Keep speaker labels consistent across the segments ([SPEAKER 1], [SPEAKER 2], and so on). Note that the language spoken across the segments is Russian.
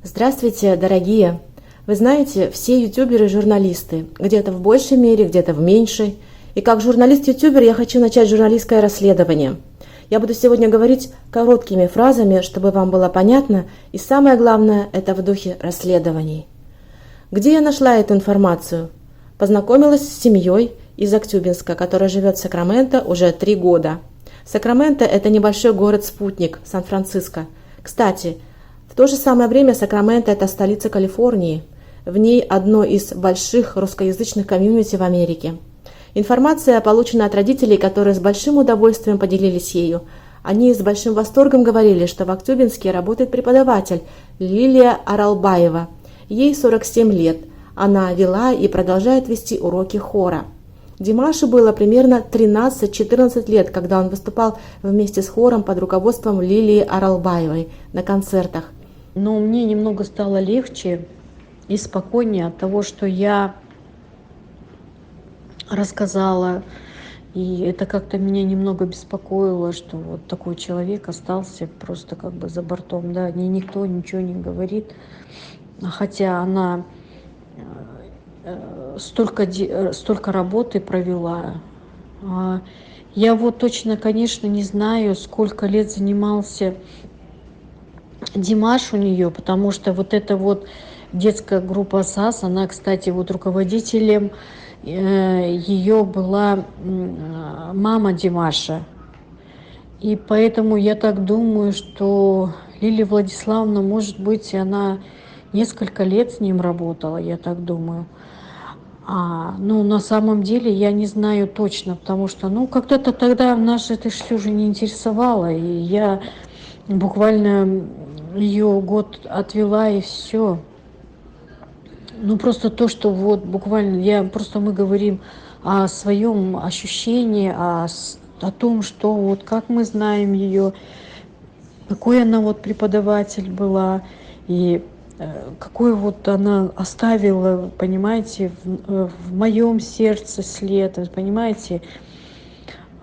[SPEAKER 1] Здравствуйте, дорогие! Вы знаете, все ютуберы – журналисты, где-то в большей мере, где-то в меньшей. И как журналист-ютубер я хочу начать журналистское расследование. Я буду сегодня говорить короткими фразами, чтобы вам было понятно, и самое главное – это в духе расследований. Где я нашла эту информацию? Познакомилась с семьей из Актюбинска, которая живет в Сакраменто уже 3 года. Сакраменто – это небольшой город-спутник Сан-Франциско. Кстати, в то же самое время Сакраменто – это столица Калифорнии. В ней одно из больших русскоязычных комьюнити в Америке. Информация получена от родителей, которые с большим удовольствием поделились ею. Они с большим восторгом говорили, что в Актюбинске работает преподаватель Лилия Аралбаева. Ей 47 лет. Она вела и продолжает вести уроки хора. Димашу было примерно 13-14 лет, когда он выступал вместе с хором под руководством Лилии Аралбаевой на концертах.
[SPEAKER 2] Но мне немного стало легче и спокойнее от того, что я рассказала. И это как-то меня немного беспокоило, что вот такой человек остался просто как бы за бортом. Да, никто ничего не говорит. Хотя она столько работы провела. Я вот точно, конечно, не знаю, сколько лет занимался Димаш у нее, потому что вот эта вот детская группа САС, она, кстати, вот руководителем ее была мама Димаша. И поэтому я так думаю, что Лилия Владиславовна, может быть, она несколько лет с ним работала, я так думаю. Ну, на самом деле, я не знаю точно, потому что, когда-то тогда нас это все уже не интересовало, и я буквально ее год отвела, и все. Просто то, что вот буквально, мы говорим о своем ощущении, о том, что вот как мы знаем ее, какой она вот преподаватель была, и какой вот она оставила, понимаете, в моем сердце след, понимаете,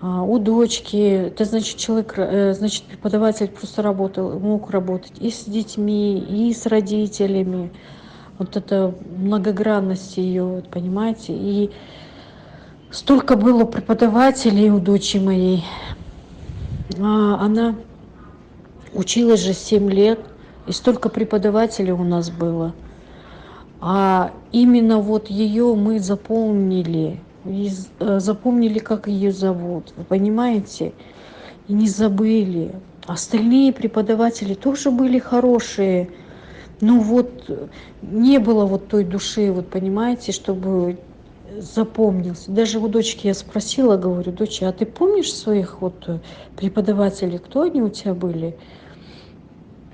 [SPEAKER 2] у дочки. Это значит, преподаватель просто мог работать и с детьми, и с родителями. Вот это многогранность ее, понимаете. И столько было преподавателей у дочери моей. Она училась же 7 лет. И столько преподавателей у нас было. А именно вот ее мы запомнили, как ее зовут, вы понимаете? И не забыли. Остальные преподаватели тоже были хорошие. Не было вот той души, вот понимаете, чтобы запомнился. Даже у дочки я спросила, говорю: дочь, а ты помнишь своих вот преподавателей, кто они у тебя были?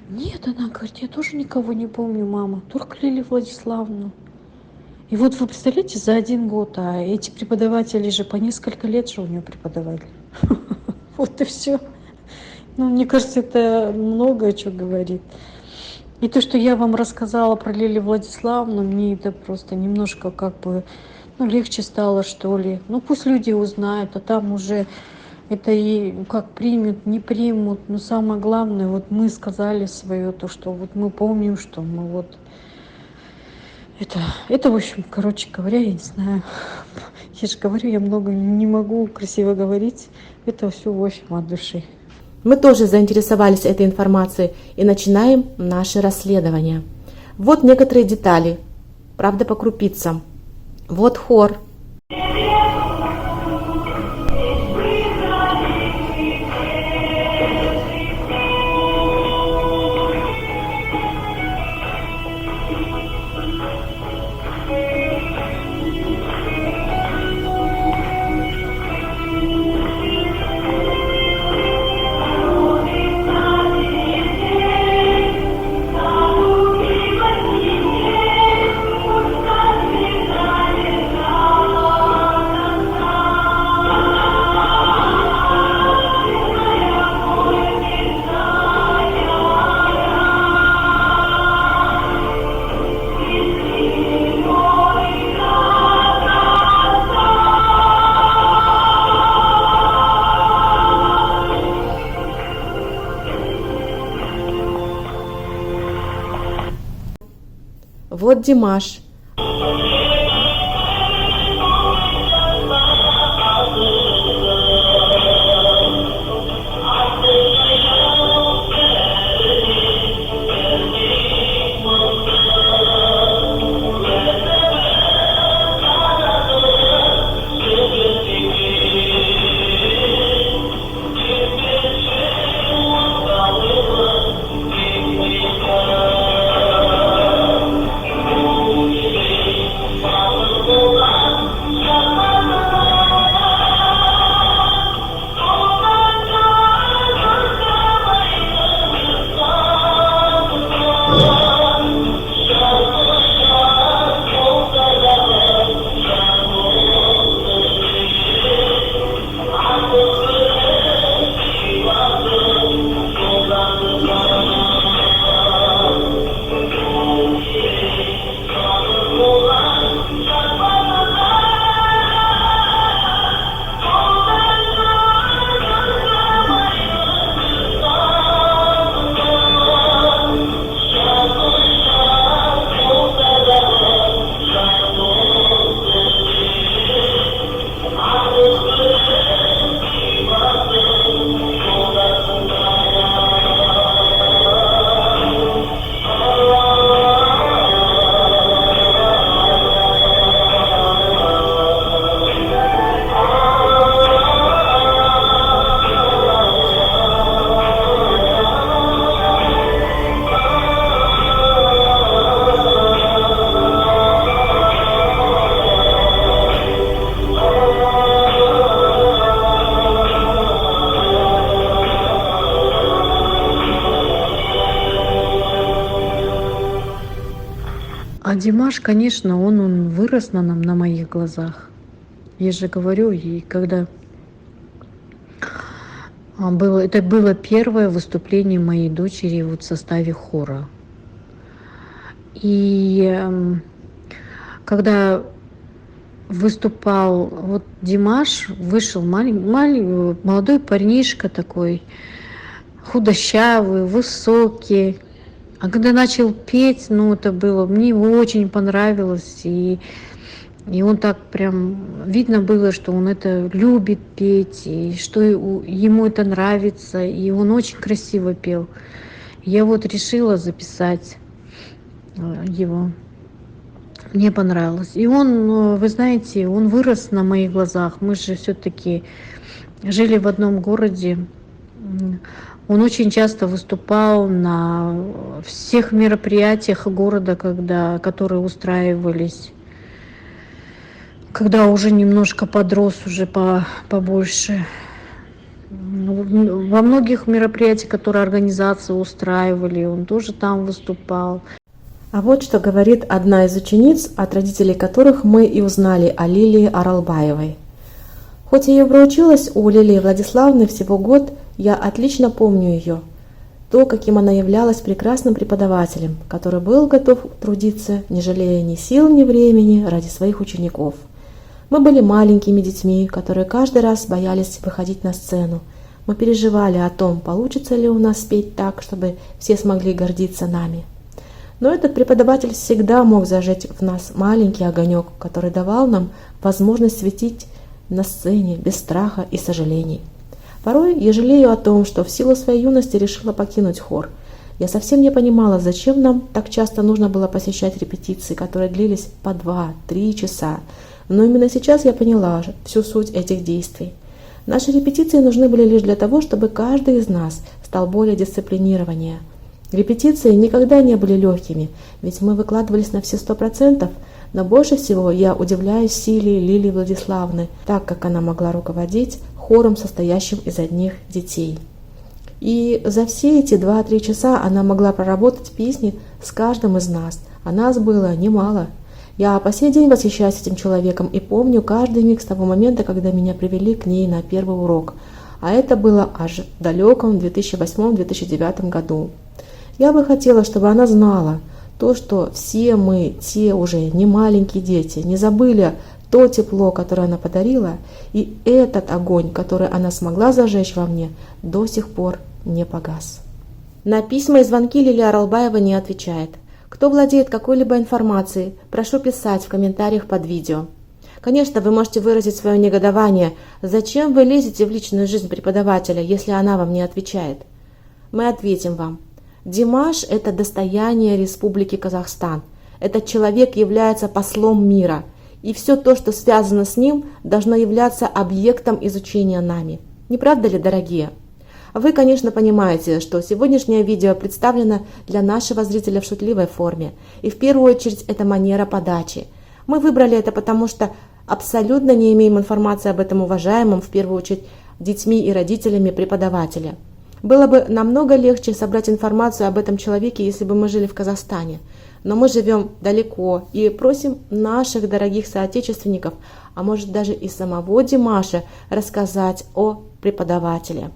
[SPEAKER 2] Нет, она говорит: я тоже никого не помню, мама, только Лилию Владиславовну. И вот вы представляете, за 1 год, а эти преподаватели же по несколько лет же у нее преподавали. Вот и все. Мне кажется, это многое что говорит. И то, что я вам рассказала про Лилию Владиславовну, мне это просто немножко легче стало, что ли. Пусть люди узнают, а там уже это и как примут, не примут. Но самое главное, вот мы сказали свое, то, что вот мы помним, что мы вот... Это, в общем, короче говоря, я не знаю. Я же говорю, я много не могу красиво говорить. Это все, в общем, от души.
[SPEAKER 1] Мы тоже заинтересовались этой информацией и начинаем наше расследование. Вот некоторые детали, правда по крупицам. Вот хор. Вот Димаш.
[SPEAKER 2] А Димаш, конечно, он вырос на моих глазах. Я же говорю, и когда это было первое выступление моей дочери вот в составе хора. И когда выступал вот Димаш, вышел молодой парнишка такой, худощавый, высокий. А когда начал петь, это было, мне его очень понравилось. И он так прям, видно было, что он это любит петь, и что ему это нравится. И он очень красиво пел. Я вот решила записать его. Мне понравилось. И он, вы знаете, он вырос на моих глазах. Мы же все-таки жили в одном городе. Он очень часто выступал на всех мероприятиях города, которые устраивались, когда уже немножко подрос, уже побольше. Во многих мероприятиях, которые организации устраивали, он тоже там выступал.
[SPEAKER 1] А вот что говорит одна из учениц, от родителей которых мы и узнали о Лилии Аралбаевой. Хоть я и проучилась у Лилии Владиславовны всего год, я отлично помню ее. То, каким она являлась прекрасным преподавателем, который был готов трудиться, не жалея ни сил, ни времени, ради своих учеников. Мы были маленькими детьми, которые каждый раз боялись выходить на сцену. Мы переживали о том, получится ли у нас спеть так, чтобы все смогли гордиться нами. Но этот преподаватель всегда мог зажечь в нас маленький огонек, который давал нам возможность светить на сцене без страха и сожалений. Порой я жалею о том, что в силу своей юности решила покинуть хор. Я совсем не понимала, зачем нам так часто нужно было посещать репетиции, которые длились по 2-3 часа. Но именно сейчас я поняла всю суть этих действий. Наши репетиции нужны были лишь для того, чтобы каждый из нас стал более дисциплинированнее. Репетиции никогда не были легкими, ведь мы выкладывались на все 100%, но больше всего я удивляюсь силе Лилии Владиславовны, так как она могла руководить хором, состоящим из одних детей. И за все эти 2-3 часа она могла проработать песни с каждым из нас, а нас было немало. Я по сей день восхищаюсь этим человеком и помню каждый миг с того момента, когда меня привели к ней на первый урок, а это было аж в далеком 2008-2009 году. Я бы хотела, чтобы она знала то, что все мы, те уже не маленькие дети, не забыли то тепло, которое она подарила, и этот огонь, который она смогла зажечь во мне, до сих пор не погас. На письма и звонки Лилия Аралбаева не отвечает. Кто владеет какой-либо информацией, прошу писать в комментариях под видео. Конечно, вы можете выразить свое негодование, зачем вы лезете в личную жизнь преподавателя, если она вам не отвечает. Мы ответим вам. Димаш – это достояние Республики Казахстан. Этот человек является послом мира, и все то, что связано с ним, должно являться объектом изучения нами. Не правда ли, дорогие? Вы, конечно, понимаете, что сегодняшнее видео представлено для нашего зрителя в шутливой форме, и в первую очередь это манера подачи. Мы выбрали это потому, что абсолютно не имеем информации об этом уважаемом, в первую очередь, детьми и родителями преподавателя. Было бы намного легче собрать информацию об этом человеке, если бы мы жили в Казахстане. Но мы живем далеко и просим наших дорогих соотечественников, а может даже и самого Димаша, рассказать о преподавателе.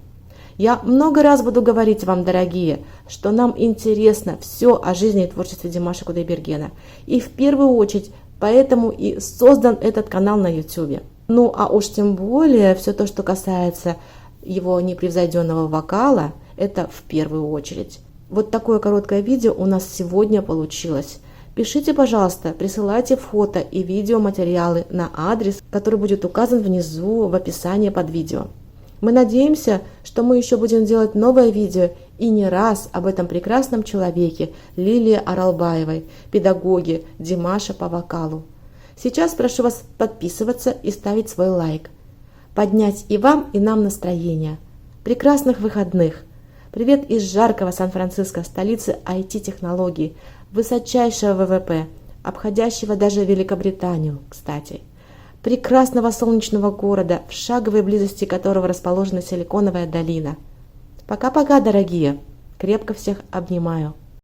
[SPEAKER 1] Я много раз буду говорить вам, дорогие, что нам интересно все о жизни и творчестве Димаша Кудайбергена. И в первую очередь поэтому и создан этот канал на YouTube. Ну а уж тем более все то, что касается его непревзойденного вокала, это в первую очередь. Вот такое короткое видео у нас сегодня получилось. Пишите, пожалуйста, присылайте фото и видеоматериалы на адрес, который будет указан внизу в описании под видео. Мы надеемся, что мы еще будем делать новое видео и не раз об этом прекрасном человеке Лилии Аралбаевой, педагоге Димаша по вокалу. Сейчас прошу вас подписываться и ставить свой лайк. Поднять и вам, и нам настроение. Прекрасных выходных! Привет из жаркого Сан-Франциско, столицы IT-технологий, высочайшего ВВП, обходящего даже Великобританию, кстати. Прекрасного солнечного города, в шаговой близости которого расположена Силиконовая долина. Пока-пока, дорогие! Крепко всех обнимаю.